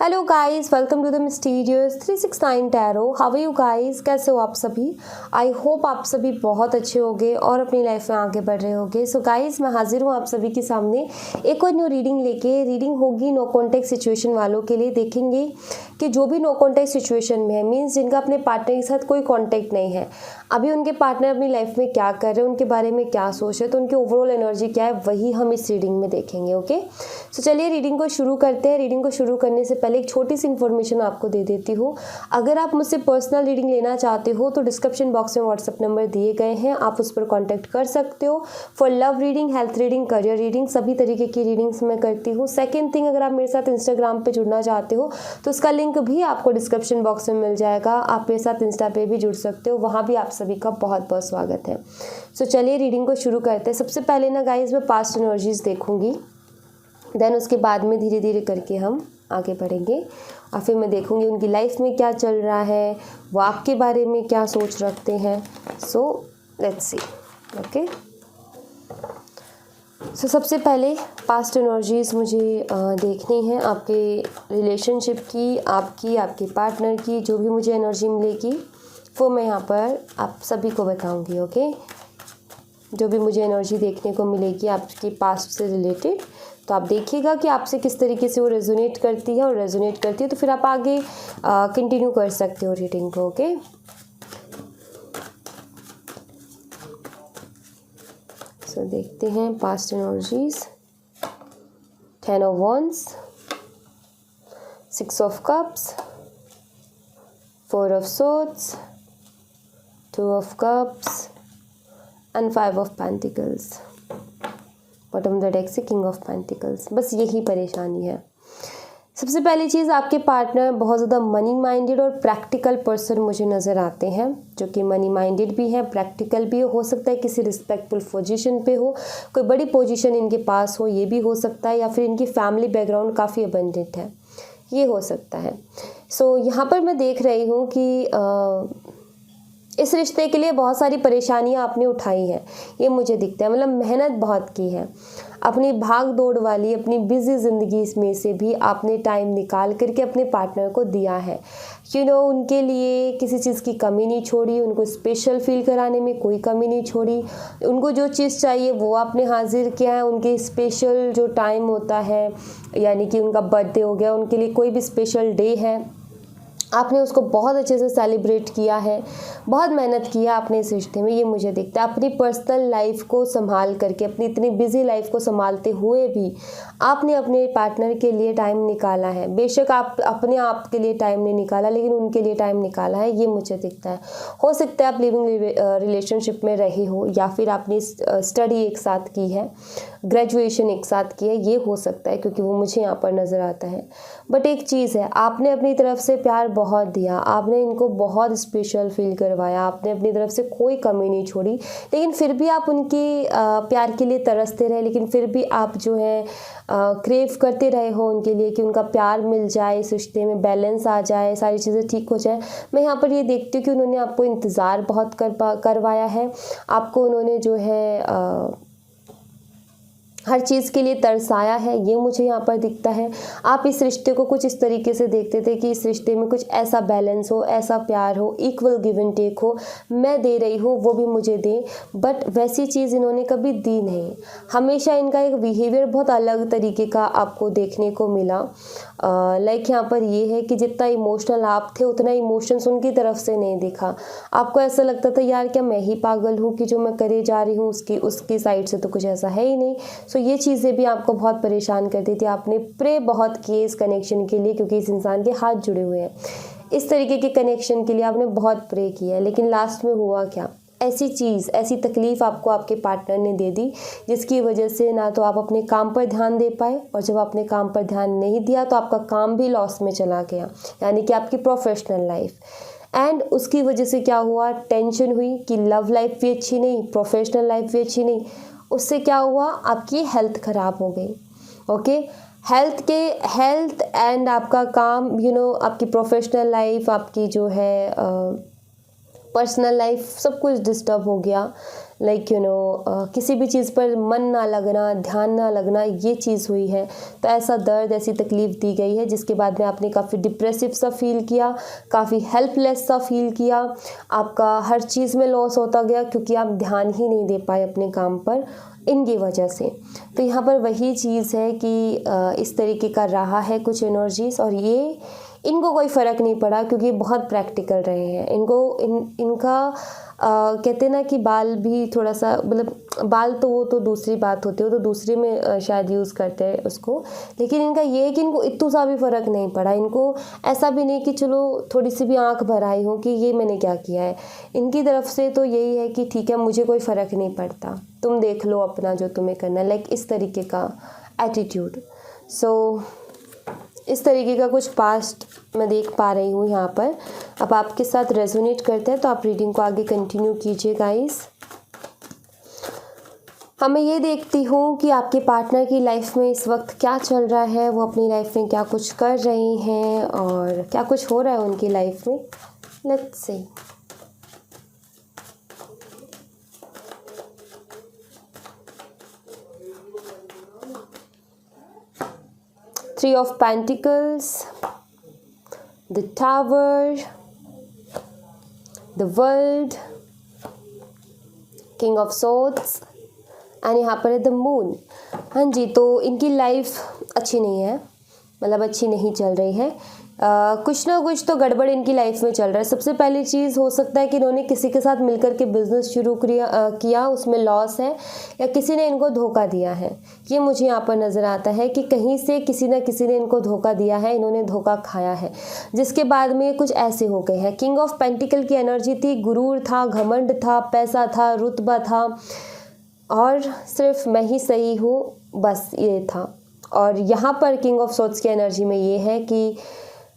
Hello guys, welcome to the mysterious 369 tarot. How are you guys? कैसे हो आप सभी? आई होप आप सभी बहुत अच्छे होंगे और अपनी लाइफ में आगे बढ़ रहे होंगे। सो गाइस, मैं हाजिर हूँ आप सभी के सामने एक और न्यू रीडिंग लेके। रीडिंग होगी नो कॉन्टेक्ट सिचुएशन वालों के लिए। देखेंगे कि जो भी नो कॉन्टेक्ट सिचुएशन में है, मीन्स जिनका अपने पार्टनर के साथ कोई कॉन्टेक्ट नहीं है, अभी उनके पार्टनर अपनी लाइफ में क्या कर रहे हैं, उनके बारे में क्या सोच रहे हैं, तो उनकी ओवरऑल एनर्जी क्या है, वही हम इस रीडिंग में देखेंगे। ओके, सो चलिए रीडिंग को शुरू करते हैं। रीडिंग को शुरू करने से पहले एक छोटी सी इन्फॉर्मेशन आपको दे देती हूँ। अगर आप मुझसे पर्सनल रीडिंग लेना चाहते हो तो डिस्क्रिप्शन बॉक्स में व्हाट्सअप नंबर दिए गए हैं, आप उस पर कॉन्टैक्ट कर सकते हो। For love reading, health reading, career reading, सभी तरीके की रीडिंग्स मैं करती हूँ। सेकेंड थिंग, अगर आप मेरे साथ इंस्टाग्राम पे जुड़ना चाहते हो तो उसका लिंक भी आपको डिस्क्रिप्शन बॉक्स में मिल जाएगा। आप मेरे साथ इंस्टा पे भी जुड़ सकते हो, वहाँ भी आप सभी का बहुत बहुत स्वागत है। सो चलिए रीडिंग को शुरू करते हैं। सबसे पहले ना गाइज, मैं पास्ट एनर्जीज देखूंगी, देन उसके बाद में धीरे धीरे करके हम आगे बढ़ेंगे और फिर मैं देखूंगी उनकी लाइफ में क्या चल रहा है, वो आपके बारे में क्या सोच रखते हैं। So let's see. ओके, सो सबसे पहले पास्ट एनर्जीज मुझे देखनी है आपके रिलेशनशिप की, आपके पार्टनर की। जो भी मुझे एनर्जी मिलेगी वो मैं यहाँ पर आप सभी को बताऊंगी। ओके, जो भी मुझे एनर्जी देखने को मिलेगी आपके पास्ट से रिलेटेड, तो आप देखिएगा कि आपसे किस तरीके से वो रेजोनेट करती है, और रेजोनेट करती है तो फिर आप आगे कंटिन्यू कर सकते हो रीडिंग को। ओके, सो देखते हैं past energies. 10 of wands, 6 of cups, 4 of swords, 2 of cups and 5 of pentacles. Bottom the deck से किंग ऑफ पेंटिकल्स। बस यही परेशानी है। सबसे पहली चीज़, आपके पार्टनर बहुत ज़्यादा मनी माइंडेड और प्रैक्टिकल पर्सन मुझे नज़र आते हैं, जो कि मनी माइंडेड भी है, प्रैक्टिकल भी हो सकता है, किसी रिस्पेक्टफुल पोजीशन पे हो, कोई बड़ी पोजीशन इनके पास हो, ये भी हो सकता है, या फिर इनकी फैमिली बैकग्राउंड काफ़ी अबंडेंट है, ये हो सकता है। सो यहाँ पर मैं देख रही हूँ कि इस रिश्ते के लिए बहुत सारी परेशानियां आपने उठाई हैं, ये मुझे दिखता है। मतलब मेहनत बहुत की है, अपनी भाग दौड़ वाली अपनी बिजी ज़िंदगी में से भी आपने टाइम निकाल करके अपने पार्टनर को दिया है। उनके लिए किसी चीज़ की कमी नहीं छोड़ी, उनको स्पेशल फील कराने में कोई कमी नहीं छोड़ी। उनको जो चीज़ चाहिए वो आपने हाजिर किया है। उनके स्पेशल जो टाइम होता है, यानी कि उनका बर्थडे हो गया, उनके लिए कोई भी स्पेशल डे है, आपने उसको बहुत अच्छे से सेलिब्रेट किया है, बहुत मेहनत किया आपने इस रिश्ते में, ये मुझे दिखता है। अपनी पर्सनल लाइफ को संभाल करके, अपनी इतनी बिजी लाइफ को संभालते हुए भी आपने अपने पार्टनर के लिए टाइम निकाला है। बेशक आप अपने आप के लिए टाइम नहीं निकाला, लेकिन उनके लिए टाइम निकाला है, ये मुझे दिखता है। हो सकता है आप लिविंग रिलेशनशिप में रहे हो, या फिर आपने स्टडी एक साथ की है, ग्रेजुएशन एक साथ की है, ये हो सकता है, क्योंकि वो मुझे यहाँ पर नज़र आता है। बट एक चीज़ है, आपने अपनी तरफ से प्यार बहुत दिया, आपने इनको बहुत स्पेशल फील करवाया, आपने अपनी तरफ से कोई कमी नहीं छोड़ी, लेकिन फिर भी आप उनके प्यार के लिए तरसते रहे, लेकिन फिर भी आप जो है क्रेव करते रहे हो उनके लिए कि उनका प्यार मिल जाए, इस रिश्ते में बैलेंस आ जाए, सारी चीज़ें ठीक हो जाए। मैं यहाँ पर ये देखती हूँ कि उन्होंने आपको इंतज़ार बहुत करवाया है, आपको उन्होंने जो है हर चीज़ के लिए तरसाया है, ये मुझे यहाँ पर दिखता है। आप इस रिश्ते को कुछ इस तरीके से देखते थे कि इस रिश्ते में कुछ ऐसा बैलेंस हो, ऐसा प्यार हो, इक्वल गिव एंड टेक हो, मैं दे रही हूँ वो भी मुझे दे, बट वैसी चीज़ इन्होंने कभी दी नहीं। हमेशा इनका एक बिहेवियर बहुत अलग तरीके का आपको देखने को मिला। लाइक यहाँ पर ये है कि जितना इमोशनल आप थे उतना इमोशंस उनकी तरफ से नहीं दिखा। आपको ऐसा लगता था यार क्या मैं ही पागल हूँ कि जो मैं करे जा रही हूँ उसकी साइड से तो कुछ ऐसा है ही नहीं। सो ये चीज़ें भी आपको बहुत परेशान करती थी। आपने प्रे बहुत किए इस कनेक्शन के लिए, क्योंकि इस इंसान के हाथ जुड़े हुए हैं। इस तरीके के कनेक्शन के लिए आपने बहुत प्रे किया है, लेकिन लास्ट में हुआ क्या, ऐसी चीज़, ऐसी तकलीफ़ आपको आपके पार्टनर ने दे दी, जिसकी वजह से ना तो आप अपने काम पर ध्यान दे पाए, और जब आपने काम पर ध्यान नहीं दिया तो आपका काम भी लॉस में चला गया, यानी कि आपकी प्रोफेशनल लाइफ। एंड उसकी वजह से क्या हुआ, टेंशन हुई कि लव लाइफ भी अच्छी नहीं, प्रोफेशनल लाइफ भी अच्छी नहीं। उससे क्या हुआ, आपकी हेल्थ ख़राब हो गई। ओके, हेल्थ एंड आपका काम, आपकी प्रोफेशनल लाइफ, आपकी जो है पर्सनल लाइफ सब कुछ डिस्टर्ब हो गया, लाइक किसी भी चीज़ पर मन ना लगना, ध्यान ना लगना, ये चीज़ हुई है। तो ऐसा दर्द, ऐसी तकलीफ़ दी गई है जिसके बाद में आपने काफ़ी डिप्रेसिव सा फील किया, काफ़ी हेल्पलेस सा फील किया, आपका हर चीज़ में लॉस होता गया क्योंकि आप ध्यान ही नहीं दे पाए अपने काम पर इनकी वजह से। तो यहाँ पर वही चीज़ है कि इस तरीके का रहा है कुछ एनर्जीज़, और ये इनको कोई फ़र्क नहीं पड़ा क्योंकि बहुत प्रैक्टिकल रहे हैं। इनका कहते हैं ना कि बाल भी थोड़ा सा, मतलब बाल तो वो तो दूसरी बात होती है, वो तो दूसरे में शायद यूज़ करते हैं उसको, लेकिन इनका ये है कि इनको इतना सा भी फ़र्क नहीं पड़ा। इनको ऐसा भी नहीं कि चलो थोड़ी सी भी आंख भर आई हो कि ये मैंने क्या किया है। इनकी तरफ से तो यही है कि ठीक है, मुझे कोई फ़र्क नहीं पड़ता, तुम देख लो अपना जो तुम्हें करना है, लाइक इस तरीके का एटीट्यूड। सो इस तरीके का कुछ पास्ट मैं देख पा रही हूँ यहाँ पर। अब आपके साथ रेजोनेट करते हैं तो आप रीडिंग को आगे कंटिन्यू कीजिए गाइस। मैं ये देखती हूँ कि आपके पार्टनर की लाइफ में इस वक्त क्या चल रहा है, वो अपनी लाइफ में क्या कुछ कर रहे हैं और क्या कुछ हो रहा है उनकी लाइफ में। Let's see. Three of Pentacles, the Tower, the World, King of Swords and यहाँ पर है द मून। हाँ जी, तो इनकी लाइफ अच्छी नहीं है, मतलब अच्छी नहीं चल रही है। कुछ ना कुछ तो गड़बड़ इनकी लाइफ में चल रहा है। सबसे पहली चीज़ हो सकता है कि इन्होंने किसी के साथ मिलकर के बिज़नेस शुरू किया, उसमें लॉस है, या किसी ने इनको धोखा दिया है। ये मुझे यहाँ पर नज़र आता है कि कहीं से किसी न किसी ने इनको धोखा दिया है, इन्होंने धोखा खाया है, जिसके बाद में कुछ ऐसे हो गए हैं। किंग ऑफ पेंटिकल की एनर्जी थी, गुरूर था, घमंड था, पैसा था, रुतबा था, और सिर्फ मैं ही सही हूँ, बस ये था। और यहाँ पर किंग ऑफ सोर्ड्स की एनर्जी में ये है कि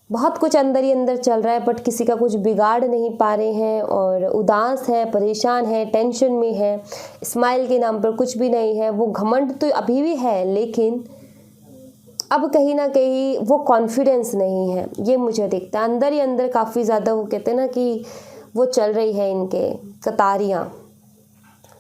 बहुत कुछ अंदर ही अंदर चल रहा है, बट किसी का कुछ बिगाड़ नहीं पा रहे हैं, और उदास है, परेशान है, टेंशन में है। स्माइल के नाम पर कुछ भी नहीं है। वो घमंड तो अभी भी है, लेकिन अब कहीं ना कहीं वो कॉन्फिडेंस नहीं है, ये मुझे दिखता है। अंदर ही अंदर काफ़ी ज़्यादा वो कहते हैं ना कि वो चल रही है, इनके कतारियाँ,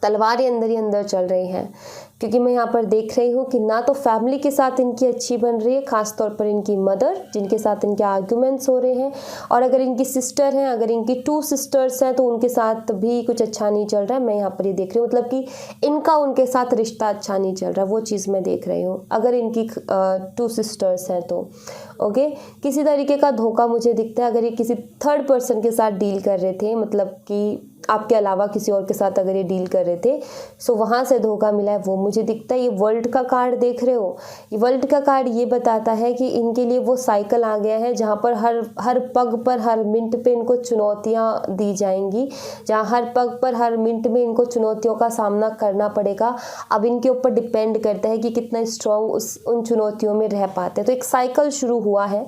तलवारें अंदर ही अंदर चल रही हैं। क्योंकि मैं यहाँ पर देख रही हूँ कि ना तो फैमिली के साथ इनकी अच्छी बन रही है, ख़ास तौर पर इनकी मदर, जिनके साथ इनके आर्ग्यूमेंट्स हो रहे हैं, और अगर इनकी सिस्टर हैं, अगर इनकी 2 सिस्टर्स हैं, तो उनके साथ भी कुछ अच्छा नहीं चल रहा है। मैं यहाँ पर ये देख रही हूँ, मतलब कि इनका उनके साथ रिश्ता अच्छा नहीं चल रहा, वो चीज़ मैं देख रही हूँ। अगर इनकी 2 सिस्टर्स हैं तो ओके, किसी तरीके का धोखा मुझे दिखता है। अगर ये किसी थर्ड पर्सन के साथ डील कर रहे थे, मतलब कि आपके अलावा किसी और के साथ अगर ये डील कर रहे थे, सो वहाँ से धोखा मिला है, वो मुझे दिखता है। ये वर्ल्ड का कार्ड देख रहे हो, ये वर्ल्ड का कार्ड ये बताता है कि इनके लिए वो साइकिल आ गया है जहाँ पर हर पग पर, हर मिनट पे इनको चुनौतियाँ दी जाएंगी, जहाँ हर पग पर, हर मिनट में इनको चुनौतियों का सामना करना पड़ेगा। अब इनके ऊपर डिपेंड करता है कि कितना स्ट्रॉन्ग उन चुनौतियों में रह पाते हैं। तो एक साइकिल शुरू हुआ है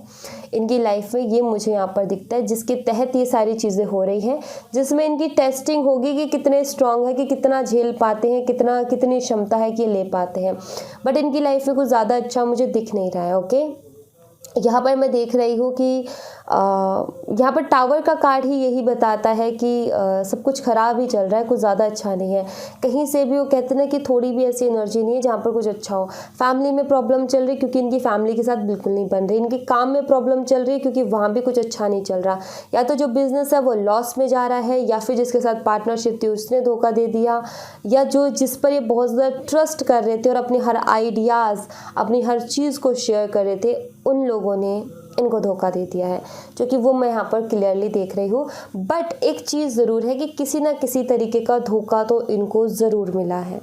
इनकी लाइफ में, ये मुझे यहाँ पर दिखता है, जिसके तहत ये सारी चीज़ें हो रही हैं, जिसमें इनकी टेस्टिंग होगी कि कितने स्ट्रांग है, कि कितना झेल पाते हैं, कितनी क्षमता है कि ये ले पाते हैं। बट इनकी लाइफ में कुछ ज़्यादा अच्छा मुझे दिख नहीं रहा है। ओके, यहाँ पर मैं देख रही हूँ कि यहाँ पर टावर का कार्ड ही यही बताता है कि सब कुछ ख़राब ही चल रहा है, कुछ ज़्यादा अच्छा नहीं है। कहीं से भी वो कहते हैं ना कि थोड़ी भी ऐसी एनर्जी नहीं है जहाँ पर कुछ अच्छा हो। फैमिली में प्रॉब्लम चल रही, क्योंकि इनकी फैमिली के साथ बिल्कुल नहीं बन रही। इनके काम में प्रॉब्लम चल रही है, क्योंकि वहाँ भी कुछ अच्छा नहीं चल रहा। या तो जो बिज़नेस है वो लॉस में जा रहा है, या फिर जिसके साथ पार्टनरशिप थी उसने धोखा दे दिया, या जिस पर ये बहुत ज़्यादा ट्रस्ट कर रहे थे और अपने हर आइडियाज़, अपनी हर चीज़ को शेयर कर रहे थे, उन लोगों ने इनको धोखा दे दिया है, जो कि वो मैं यहाँ पर क्लियरली देख रही हूँ। बट एक चीज़ ज़रूर है कि किसी ना किसी तरीके का धोखा तो इनको ज़रूर मिला है।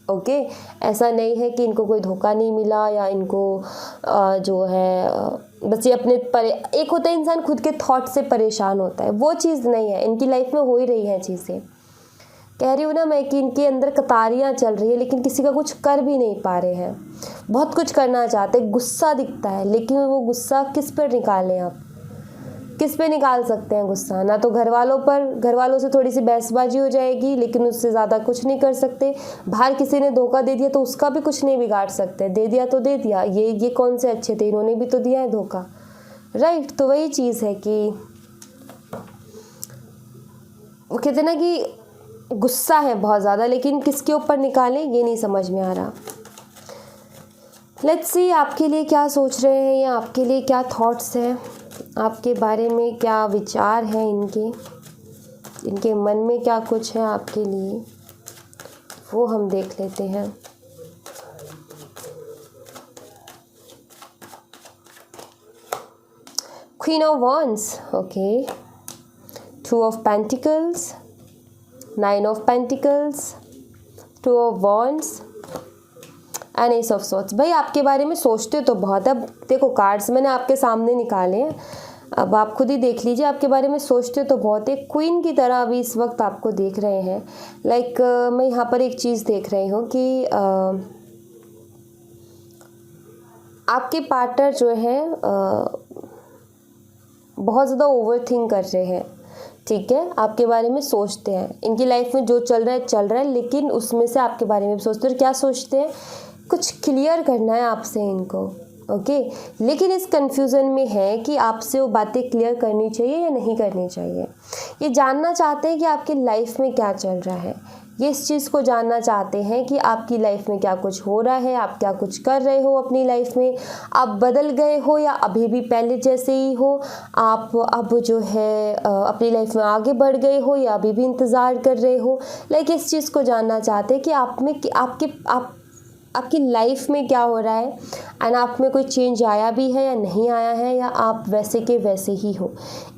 ओके, ऐसा नहीं है कि इनको कोई धोखा नहीं मिला, या इनको जो है बस ये अपने एक होता है इंसान खुद के थॉट से परेशान होता है, वो चीज़ नहीं है। इनकी लाइफ में हो ही रही हैं चीज़ें। कह रही हूँ ना मैं कि इनके अंदर कतारियाँ चल रही है, लेकिन किसी का कुछ कर भी नहीं पा रहे हैं। बहुत कुछ करना चाहते, गुस्सा दिखता है, लेकिन वो गुस्सा किस पर निकालें आप? किस पे निकाल सकते हैं गुस्सा? ना तो घर वालों पर, घर वालों से थोड़ी सी बहसबाजी हो जाएगी, लेकिन उससे ज़्यादा कुछ नहीं कर सकते। बाहर किसी ने धोखा दे दिया तो उसका भी कुछ नहीं बिगाड़ सकते, दे दिया तो दे दिया। ये कौन से अच्छे थे, इन्होंने भी तो दिया है धोखा, राइट? तो वही चीज़ है कि वो कहते हैं ना कि गुस्सा है बहुत ज़्यादा, लेकिन किसके ऊपर निकालें ये नहीं समझ में आ रहा। लेट्स सी आपके लिए क्या सोच रहे हैं या आपके लिए क्या थॉट्स हैं, आपके बारे में क्या विचार हैं इनके मन में क्या कुछ है आपके लिए, वो हम देख लेते हैं। Queen of wands, okay, two of pentacles, nine of pentacles, two of wands and S of swords. भाई आपके बारे में सोचते तो बहुत, अब देखो कार्ड्स मैंने आपके सामने निकाले हैं, अब आप खुद ही देख लीजिए, आपके बारे में सोचते तो बहुत है। क्वीन की तरह अभी इस वक्त आपको देख रहे हैं। लाइक मैं यहाँ पर एक चीज़ देख रही हूँ कि आपके पार्टनर जो है बहुत ज़्यादा ओवर थिंक कर रहे हैं, ठीक है, आपके बारे में सोचते हैं। इनकी लाइफ में जो चल रहा है, लेकिन उसमें से आपके बारे में सोचते हैं। क्या सोचते हैं? कुछ क्लियर करना है आपसे इनको, ओके। लेकिन इस कंफ्यूजन में है कि आपसे वो बातें क्लियर करनी चाहिए या नहीं करनी चाहिए। ये जानना चाहते हैं कि आपकी लाइफ में क्या चल रहा है, ये इस चीज़ को जानना चाहते हैं कि आपकी लाइफ में क्या कुछ हो रहा है, आप क्या कुछ कर रहे हो अपनी लाइफ में, आप बदल गए हो या अभी भी पहले जैसे ही हो, आप अब जो है अपनी लाइफ में आगे बढ़ गए हो या अभी भी इंतज़ार कर रहे हो। लाइक इस चीज़ को जानना चाहते हैं कि आप में आपकी लाइफ में क्या हो रहा है, एंड आप में कोई चेंज आया भी है या नहीं आया है, या आप वैसे के वैसे ही हो।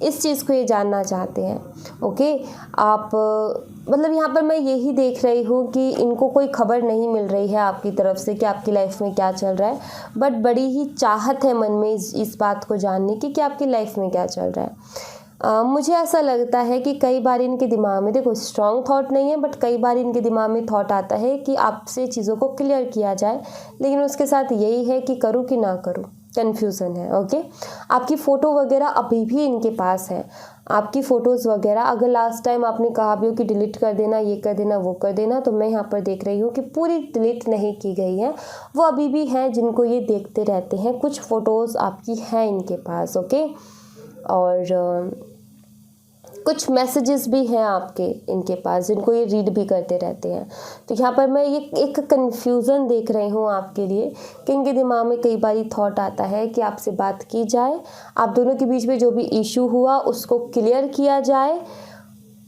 इस चीज़ को ये जानना चाहते हैं, ओके। आप मतलब यहाँ पर मैं यही देख रही हूँ कि इनको कोई खबर नहीं मिल रही है आपकी तरफ से कि आपकी लाइफ में क्या चल रहा है, बट बड़ी ही चाहत है मन में इस बात को जानने की कि आपकी लाइफ में क्या चल रहा है। मुझे ऐसा लगता है कि कई बार इनके दिमाग में, देखो स्ट्रॉन्ग थॉट नहीं है, बट कई बार इनके दिमाग में थॉट आता है कि आपसे चीज़ों को क्लियर किया जाए, लेकिन उसके साथ यही है कि करूँ कि ना करूँ, कन्फ्यूज़न है, ओके। आपकी फ़ोटो वगैरह अभी भी इनके पास है, आपकी फ़ोटोज़ वगैरह, अगर लास्ट टाइम आपने कहा भी हो कि डिलीट कर देना, ये कर देना, वो कर देना, तो मैं यहाँ पर देख रही हूँ कि पूरी डिलीट नहीं की गई है, वो अभी भी हैं जिनको ये देखते रहते हैं। कुछ फ़ोटोज़ आपकी हैं इनके पास, ओके। और कुछ मैसेजेस भी हैं आपके इनके पास जिनको ये रीड भी करते रहते हैं। तो यहाँ पर मैं ये एक कन्फ्यूज़न देख रही हूँ आपके लिए कि इनके दिमाग में कई बार थॉट आता है कि आपसे बात की जाए, आप दोनों के बीच में जो भी इशू हुआ उसको क्लियर किया जाए,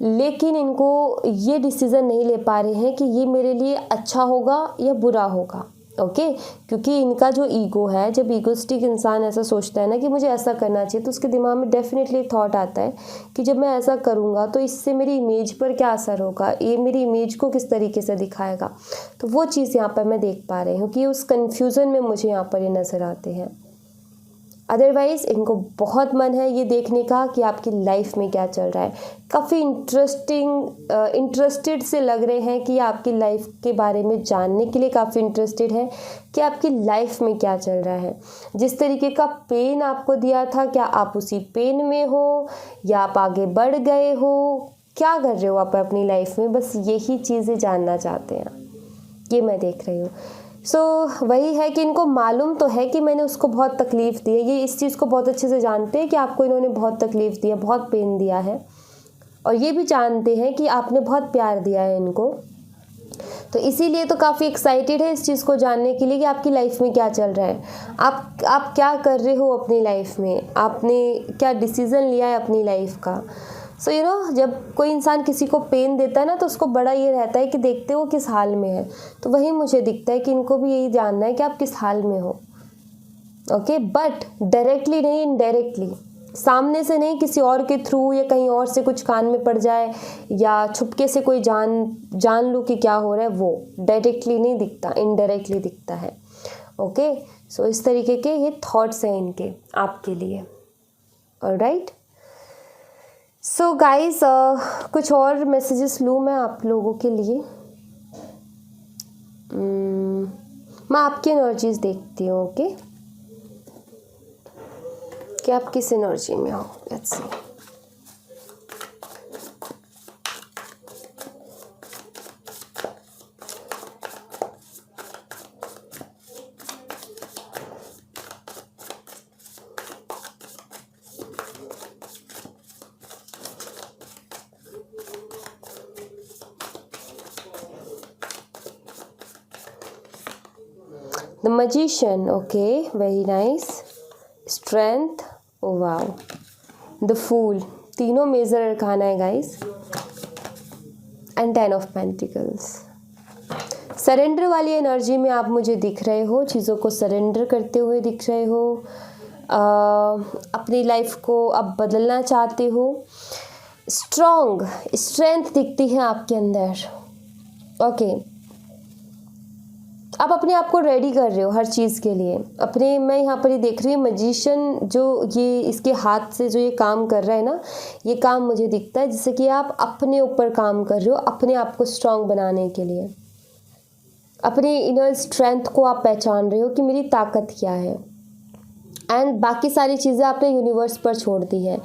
लेकिन इनको ये डिसीज़न नहीं ले पा रहे हैं कि ये मेरे लिए अच्छा होगा या बुरा होगा, ओके। क्योंकि इनका जो ईगो है, जब ईगोस्टिक इंसान ऐसा सोचता है ना कि मुझे ऐसा करना चाहिए, तो उसके दिमाग में डेफिनेटली थॉट आता है कि जब मैं ऐसा करूँगा तो इससे मेरी इमेज पर क्या असर होगा, ये मेरी इमेज को किस तरीके से दिखाएगा। तो वो चीज़ यहाँ पर मैं देख पा रही हूँ कि उस कन्फ्यूज़न में मुझे यहाँ पर ये नज़र आते हैं। अदरवाइज़ इनको बहुत मन है ये देखने का कि आपकी लाइफ में क्या चल रहा है। काफ़ी इंटरेस्टेड से लग रहे हैं कि आपकी लाइफ के बारे में जानने के लिए काफ़ी इंटरेस्टेड है कि आपकी लाइफ में क्या चल रहा है। जिस तरीके का पेन आपको दिया था, क्या आप उसी पेन में हो या आप आगे बढ़ गए हो, क्या कर रहे हो आप अपनी लाइफ में, बस यही चीज़ें जानना चाहते हैं, ये मैं देख रही हूँ। वही है कि इनको मालूम तो है कि मैंने उसको बहुत तकलीफ़ दी है, ये इस चीज़ को बहुत अच्छे से जानते हैं कि आपको इन्होंने बहुत तकलीफ़ दी है, बहुत पेन दिया है, और ये भी जानते हैं कि आपने बहुत प्यार दिया है इनको। तो इसीलिए तो काफ़ी एक्साइटेड है इस चीज़ को जानने के लिए कि आपकी लाइफ में क्या चल रहा है, आप क्या कर रहे हो अपनी लाइफ में, आपने क्या डिसीज़न लिया है अपनी लाइफ का। जब कोई इंसान किसी को पेन देता है ना, तो उसको बड़ा ये रहता है कि देखते हो किस हाल में है। तो वही मुझे दिखता है कि इनको भी यही जानना है कि आप किस हाल में हो, ओके। बट डायरेक्टली नहीं, इनडायरेक्टली, सामने से नहीं, किसी और के थ्रू या कहीं और से कुछ कान में पड़ जाए या छुपके से कोई जान लूँ कि क्या हो रहा है, वो डायरेक्टली नहीं दिखता, इनडायरेक्टली दिखता है, ओके। इस तरीके के ये थॉट्स हैं इनके आपके लिए, ऑलराइट। गाइस, कुछ और मैसेजेस लूँ मैं आप लोगों के लिए। मैं आपकी एनर्जीज देखती हूँ, ओके, कि आप किस एनर्जी में हो। Let's see. The magician, okay, very nice. Strength, oh wow. The fool, तीनों मेजर अरकाना है guys. And 10 of pentacles. Surrender वाली एनर्जी में आप मुझे दिख रहे हो, चीज़ों को सरेंडर करते हुए दिख रहे हो. अपनी लाइफ को अब बदलना चाहते हो. स्ट्रेंथ दिखती है आपके अंदर. ओके, आप अपने आप को रेडी कर रहे हो हर चीज़ के लिए. अपने, मैं यहाँ पर ही देख रही हूँ मजिशियन, जो ये इसके हाथ से जो ये काम कर रहा है ना, ये काम मुझे दिखता है जिससे कि आप अपने ऊपर काम कर रहे हो, अपने आप को स्ट्रांग बनाने के लिए. अपनी इनर स्ट्रेंथ को आप पहचान रहे हो कि मेरी ताकत क्या है. एंड बाकी सारी चीज़ें आपने यूनिवर्स पर छोड़ दी है.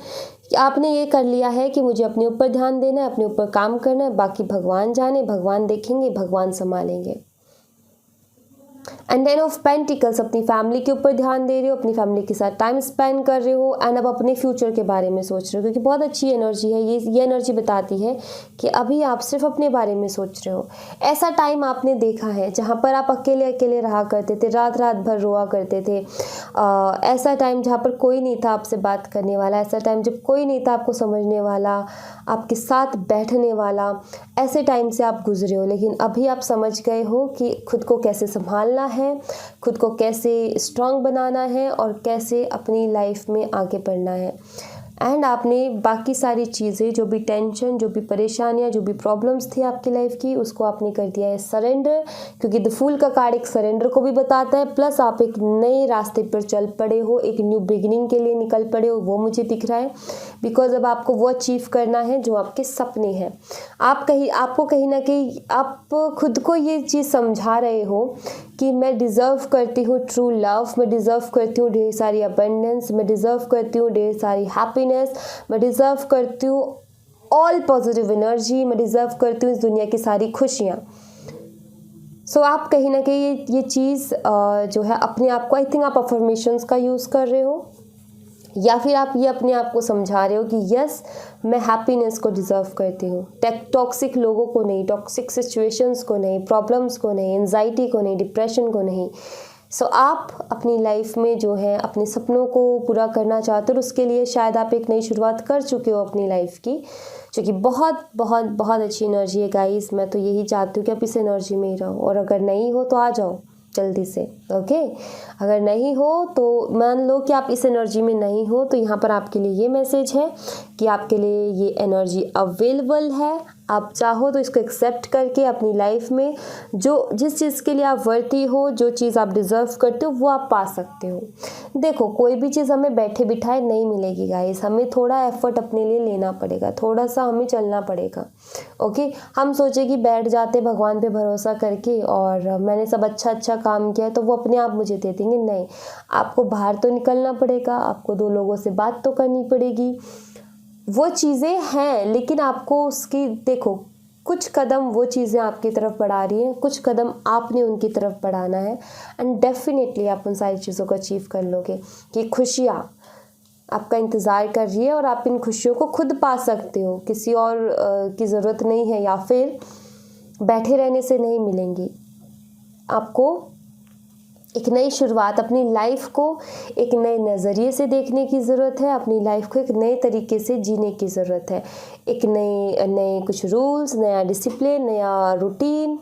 आपने ये कर लिया है कि मुझे अपने ऊपर ध्यान देना है, अपने ऊपर काम करना है, बाकी भगवान जाने, भगवान देखेंगे, भगवान संभालेंगे. एंड 10 ऑफ पेंटिकल्स, अपनी फैमिली के ऊपर ध्यान दे रहे हो, अपनी फैमिली के साथ टाइम स्पेंड कर रहे हो. एंड अब अपने फ्यूचर के बारे में सोच रहे हो, क्योंकि बहुत अच्छी एनर्जी है ये एनर्जी बताती है कि अभी आप सिर्फ अपने बारे में सोच रहे हो. ऐसा टाइम आपने देखा है जहाँ पर आप अकेले अकेले रहा करते थे, रात रात भर रोआ करते थे. ऐसा टाइम जहाँ पर कोई नहीं था आपसे बात करने वाला, ऐसा टाइम जब कोई नहीं था आपको समझने वाला, आपके साथ बैठने वाला. ऐसे टाइम से आप गुजरे हो, लेकिन अभी आप समझ गए हो कि खुद को कैसे संभालना है, खुद को कैसे स्ट्रांग बनाना है और कैसे अपनी लाइफ में आगे बढ़ना है. एंड आपने बाकी सारी चीज़ें, जो भी टेंशन, जो भी परेशानियां, जो भी प्रॉब्लम्स थी आपकी लाइफ की, उसको आपने कर दिया है सरेंडर. क्योंकि द फूल का कार्ड एक सरेंडर को भी बताता है. प्लस आप एक नए रास्ते पर चल पड़े हो, एक न्यू बिगिनिंग के लिए निकल पड़े हो, वो मुझे दिख रहा है. बिकॉज अब आपको वो अचीव करना है जो आपके सपने हैं. आपको कहीं ना कहीं आप खुद को ये चीज़ समझा रहे हो कि मैं डिज़र्व करती हूँ ट्रू लव, मैं डिज़र्व करती हूँ ढेर सारी अबंडेंस, मैं डिज़र्व करती हूँ ढेर सारी हैप्पीनेस, मैं डिज़र्व करती हूँ ऑल पॉजिटिव एनर्जी, मैं डिज़र्व करती हूँ इस दुनिया की सारी खुशियाँ. सो आप कहीं ना कहीं ये चीज़ जो है अपने आप को, आई थिंक आप अफर्मेशंस का यूज़ कर रहे हो, या फिर आप ये अपने आप को समझा रहे हो कि यस, मैं हैप्पीनेस को डिज़र्व करती हूँ. टॉक्सिक लोगों को नहीं, टॉक्सिक सिचुएशंस को नहीं, प्रॉब्लम्स को नहीं, एंजाइटी को नहीं, डिप्रेशन को नहीं. सो आप अपनी लाइफ में जो है अपने सपनों को पूरा करना चाहते हो, उसके लिए शायद आप एक नई शुरुआत कर चुके हो अपनी लाइफ की, जो कि बहुत बहुत बहुत अच्छी एनर्जी है गाइस. मैं तो यही चाहती हूँ कि आप इस एनर्जी में ही रहो, और अगर नहीं हो तो आ जाओ जल्दी से. ओके, अगर नहीं हो तो मान लो कि आप इस एनर्जी में नहीं हो, तो यहाँ पर आपके लिए ये मैसेज है कि आपके लिए ये एनर्जी अवेलेबल है. आप चाहो तो इसको एक्सेप्ट करके अपनी लाइफ में जिस चीज़ के लिए आप वर्ती हो, जो चीज़ आप डिज़र्व करते हो, वो आप पा सकते हो. देखो, कोई भी चीज़ हमें बैठे बिठाए नहीं मिलेगी गाइस. हमें थोड़ा एफर्ट अपने लिए लेना पड़ेगा, थोड़ा सा हमें चलना पड़ेगा. ओके, हम सोचे कि बैठ जाते भगवान पे भरोसा करके और मैंने सब अच्छा काम किया है तो वो अपने आप मुझे दे देंगे. नहीं, आपको बाहर तो निकलना पड़ेगा, आपको 2 लोगों से बात तो करनी पड़ेगी. वो चीज़ें हैं, लेकिन आपको उसकी, देखो, कुछ कदम वो चीज़ें आपकी तरफ बढ़ा रही हैं, कुछ कदम आपने उनकी तरफ बढ़ाना है. एंड डेफिनेटली आप उन सारी चीज़ों को अचीव कर लोगे. कि खुशियाँ आपका इंतज़ार कर रही है और आप इन खुशियों को खुद पा सकते हो. किसी और की ज़रूरत नहीं है, या फिर बैठे रहने से नहीं मिलेंगी. आपको एक नई शुरुआत, अपनी लाइफ को एक नए नज़रिए से देखने की ज़रूरत है. अपनी लाइफ को एक नए तरीके से जीने की ज़रूरत है. एक नए कुछ रूल्स, नया डिसिप्लिन, नया रूटीन,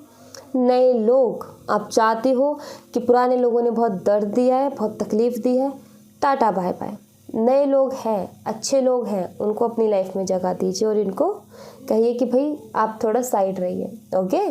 नए लोग. आप चाहते हो कि पुराने लोगों ने बहुत दर्द दिया है, बहुत तकलीफ़ दी है, टाटा बाय बाय. नए लोग हैं, अच्छे लोग हैं, उनको अपनी लाइफ में जगह दीजिए और इनको कहिए कि भाई आप थोड़ा साइड रहिए. ओके,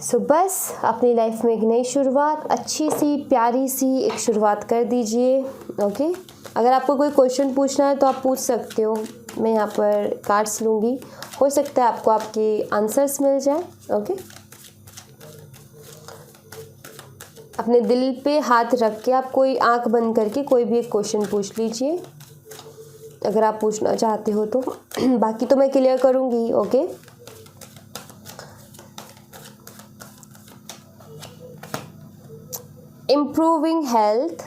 सो बस अपनी लाइफ में एक नई शुरुआत, अच्छी सी प्यारी सी एक शुरुआत कर दीजिए. ओके, अगर आपको कोई क्वेश्चन पूछना है तो आप पूछ सकते हो. मैं यहाँ पर कार्ड्स लूँगी, हो सकता है आपको आपके आंसर्स मिल जाए. ओके, अपने दिल पे हाथ रख के आप कोई आंख बंद करके कोई भी एक क्वेश्चन पूछ लीजिए, अगर आप पूछना चाहते हो तो. बाकी तो मैं क्लियर करूँगी. Okay, improving health,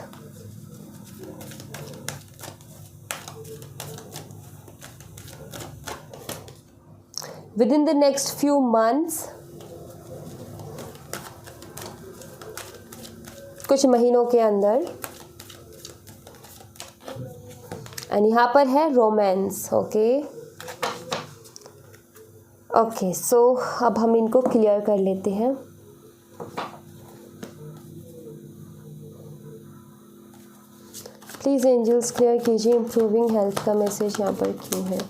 within the next few months, कुछ महीनों के अंदर। एंड यहाँ पर है रोमांस। ओके ओके, सो अब हम इनको क्लियर कर लेते हैं। प्लीज़ एंजल्स क्लियर कीजिए इम्प्रूविंग हेल्थ का मैसेज यहाँ पर क्यों है।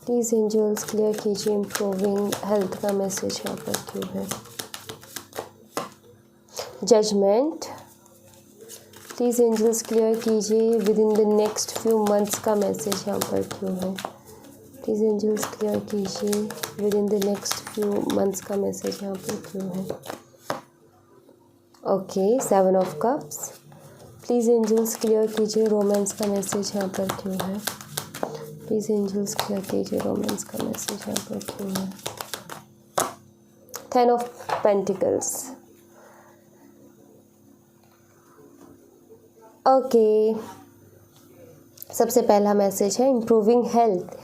प्लीज़ एंजल्स क्लियर कीजिए इम्प्रूविंग हेल्थ का मैसेज यहाँ पर क्यों है। जजमेंट। प्लीज़ एंजल्स क्लियर कीजिए within the next few months का मैसेज यहाँ पर क्यों है। प्लीज़ एंजल्स क्लियर कीजिए within the next few months का मैसेज यहाँ पर क्यों है। Okay, 7 of cups. Please angels clear कीजिए रोमांस का मैसेज यहाँ पर क्यों है। प्लीज़ एंजल्स क्लियर कीजिए रोमांस का मैसेज यहाँ पर क्यों है। 10 ऑफ पेंटिकल्स। ओके, सबसे पहला मैसेज है इम्प्रूविंग हेल्थ।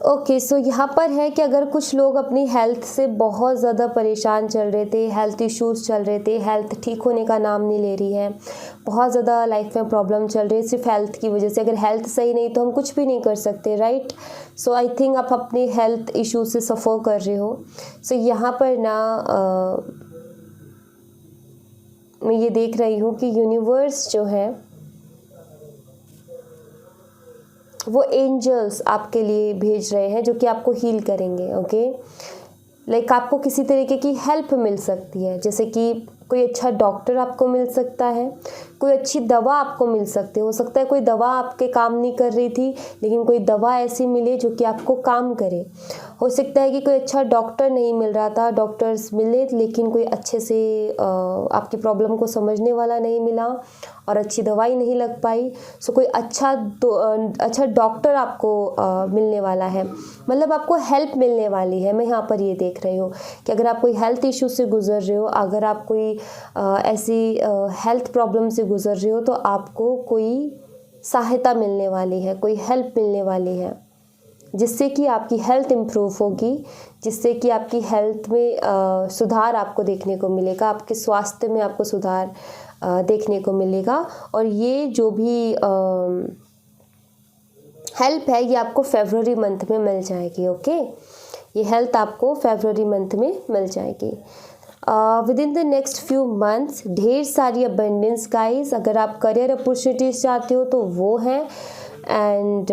ओके, सो यहाँ पर है कि अगर कुछ लोग अपनी हेल्थ से बहुत ज़्यादा परेशान चल रहे थे, हेल्थ इश्यूज़ चल रहे थे, हेल्थ ठीक होने का नाम नहीं ले रही है, बहुत ज़्यादा लाइफ में प्रॉब्लम चल रही है सिर्फ हेल्थ की वजह से। अगर हेल्थ सही नहीं तो हम कुछ भी नहीं कर सकते, राइट। सो आई थिंक आप अपनी हेल्थ इशू से सफ़र कर रहे हो। सो यहाँ पर ना मैं ये देख रही हूँ कि यूनिवर्स जो है वो एंजल्स आपके लिए भेज रहे हैं जो कि आपको हील करेंगे। ओके, लाइक आपको किसी तरीके की हेल्प मिल सकती है, जैसे कि कोई अच्छा डॉक्टर आपको मिल सकता है, कोई अच्छी दवा आपको मिल सकती है। हो सकता है कोई दवा आपके काम नहीं कर रही थी लेकिन कोई दवा ऐसी मिले जो कि आपको काम करे। हो सकता है कि कोई अच्छा डॉक्टर नहीं मिल रहा था, डॉक्टर्स मिले लेकिन कोई अच्छे से आपकी प्रॉब्लम को समझने वाला नहीं मिला और अच्छी दवाई नहीं लग पाई। सो कोई अच्छा डॉक्टर आपको मिलने वाला है, मतलब आपको हेल्प मिलने वाली है। मैं यहाँ पर ये देख रही हूँ कि अगर आप कोई हेल्थ इशू से गुजर रहे हो, अगर आप कोई ऐसी हेल्थ प्रॉब्लम से गुजर रहे हो तो आपको कोई सहायता मिलने वाली है, कोई हेल्प मिलने वाली है जिससे कि आपकी हेल्थ इम्प्रूव होगी, जिससे कि आपकी हेल्थ में सुधार आपको देखने को मिलेगा, आपके स्वास्थ्य में आपको सुधार देखने को मिलेगा। और ये जो भी हेल्प है ये आपको फरवरी मंथ में मिल जाएगी। ओके, ये हेल्थ आपको फरवरी मंथ में मिल जाएगी। With in the next few months ढेर सारी अबंडेंस गाइस। अगर आप करियर अपॉर्चुनिटीज़ चाहते हो तो वो हैं। एंड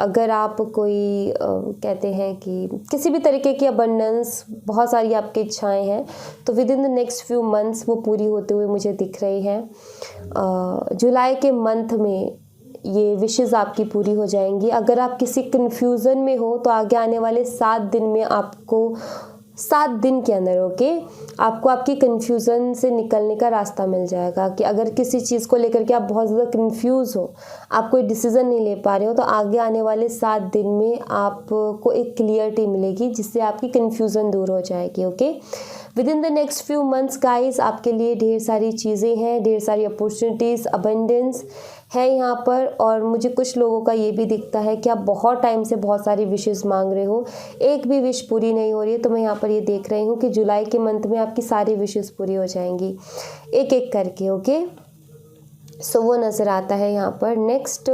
अगर आप कोई कहते हैं कि किसी भी तरीके की अबंडेंस, बहुत सारी आपकी इच्छाएं हैं तो with in the next few months वो पूरी होते हुए मुझे दिख रही हैं। जुलाई के मंथ में ये विशेज़ आपकी पूरी हो जाएंगी। अगर आप किसी कन्फ्यूज़न में हो तो आगे आने वाले 7 दिन में आपको 7 दिन के अंदर आपको आपकी कन्फ्यूज़न से निकलने का रास्ता मिल जाएगा। कि अगर किसी चीज़ को लेकर के आप बहुत ज़्यादा कन्फ्यूज़ हो, आप कोई डिसीज़न नहीं ले पा रहे हो, तो आगे आने वाले 7 दिन में आपको एक क्लियरिटी मिलेगी जिससे आपकी कन्फ्यूज़न दूर हो जाएगी। Okay, with in the next few months guys आपके लिए ढेर सारी चीज़ें हैं, ढेर सारी अपॉर्चुनिटीज़, अबंडेंस है यहाँ पर। और मुझे कुछ लोगों का ये भी दिखता है कि आप बहुत टाइम से बहुत सारी विशेस मांग रहे हो, एक भी विश पूरी नहीं हो रही है। तो मैं यहाँ पर ये देख रही हूँ कि जुलाई के मंथ में आपकी सारी विशेस पूरी हो जाएंगी एक एक करके। ओके, सो वो नज़र आता है यहाँ पर। नेक्स्ट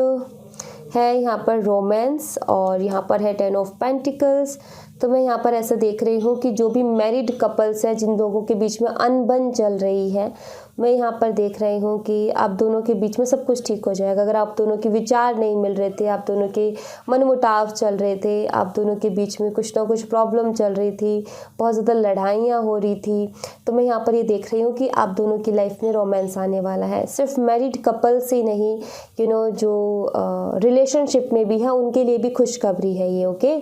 है यहाँ पर रोमांस और यहाँ पर है 10 ऑफ पेंटिकल्स। तो मैं यहाँ पर ऐसा देख रही हूँ कि जो भी मैरिड कपल्स है, जिन लोगों के बीच में अनबन चल रही है, मैं यहाँ पर देख रही हूँ कि आप दोनों के बीच में सब कुछ ठीक हो जाएगा। अगर आप दोनों के विचार नहीं मिल रहे थे, आप दोनों के मनमुटाव चल रहे थे, आप दोनों के बीच में कुछ ना कुछ प्रॉब्लम चल रही थी, बहुत ज़्यादा लड़ाइयाँ हो रही थी, तो मैं यहाँ पर ये देख रही हूँ कि आप दोनों की लाइफ में रोमांस आने वाला है। सिर्फ मैरिड कपल से नहीं, जो रिलेशनशिप में भी है उनके लिए भी खुशखबरी है ये। ओके,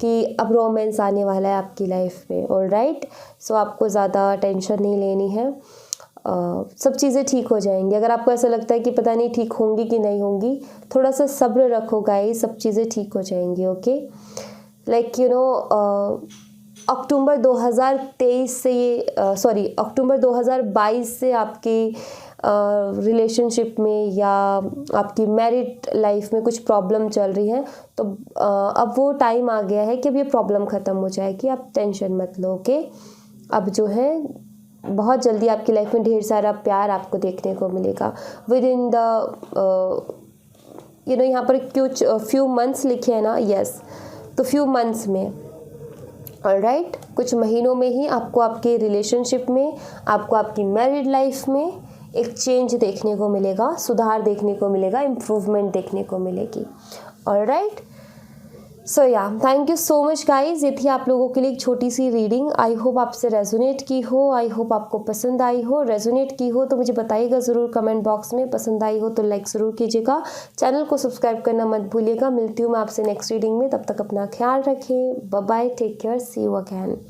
कि अब रोमांस आने वाला है आपकी लाइफ में। ऑलराइट, सो आपको ज़्यादा टेंशन नहीं लेनी है, सब चीज़ें ठीक हो जाएंगी। अगर आपको ऐसा लगता है कि पता नहीं ठीक होंगी कि नहीं होंगी, थोड़ा सा सब्र रखो गाइस, सब चीज़ें ठीक हो जाएंगी। ओके, लाइक अक्टूबर 2023 से ये अक्टूबर 2022 से आपकी रिलेशनशिप में या आपकी मैरिड लाइफ में कुछ प्रॉब्लम चल रही है, तो अब वो टाइम आ गया है कि अब ये प्रॉब्लम ख़त्म हो जाएगी। आप टेंशन मत लो। ओके, अब जो है बहुत जल्दी आपकी लाइफ में ढेर सारा प्यार आपको देखने को मिलेगा विद इन द यहाँ पर कुछ फ्यू मंथ्स लिखे हैं ना, यस, तो फ्यू मंथ्स में, ऑलराइट, कुछ महीनों में ही आपको आपके रिलेशनशिप में, आपको आपकी मैरिड लाइफ में एक चेंज देखने को मिलेगा, सुधार देखने को मिलेगा, इम्प्रूवमेंट देखने को मिलेगी, ऑलराइट। सो या thank you so much guys. ये थी आप लोगों के लिए एक छोटी सी रीडिंग। आई होप आपसे रेजोनेट की हो, आई होप आपको पसंद आई हो। रेजोनेट की हो तो मुझे बताइएगा ज़रूर कमेंट बॉक्स में। पसंद आई हो तो लाइक ज़रूर कीजिएगा, चैनल को सब्सक्राइब करना मत भूलिएगा। मिलती हूँ मैं आपसे नेक्स्ट रीडिंग में, तब तक अपना ख्याल रखें। Bye bye, take care, see you again.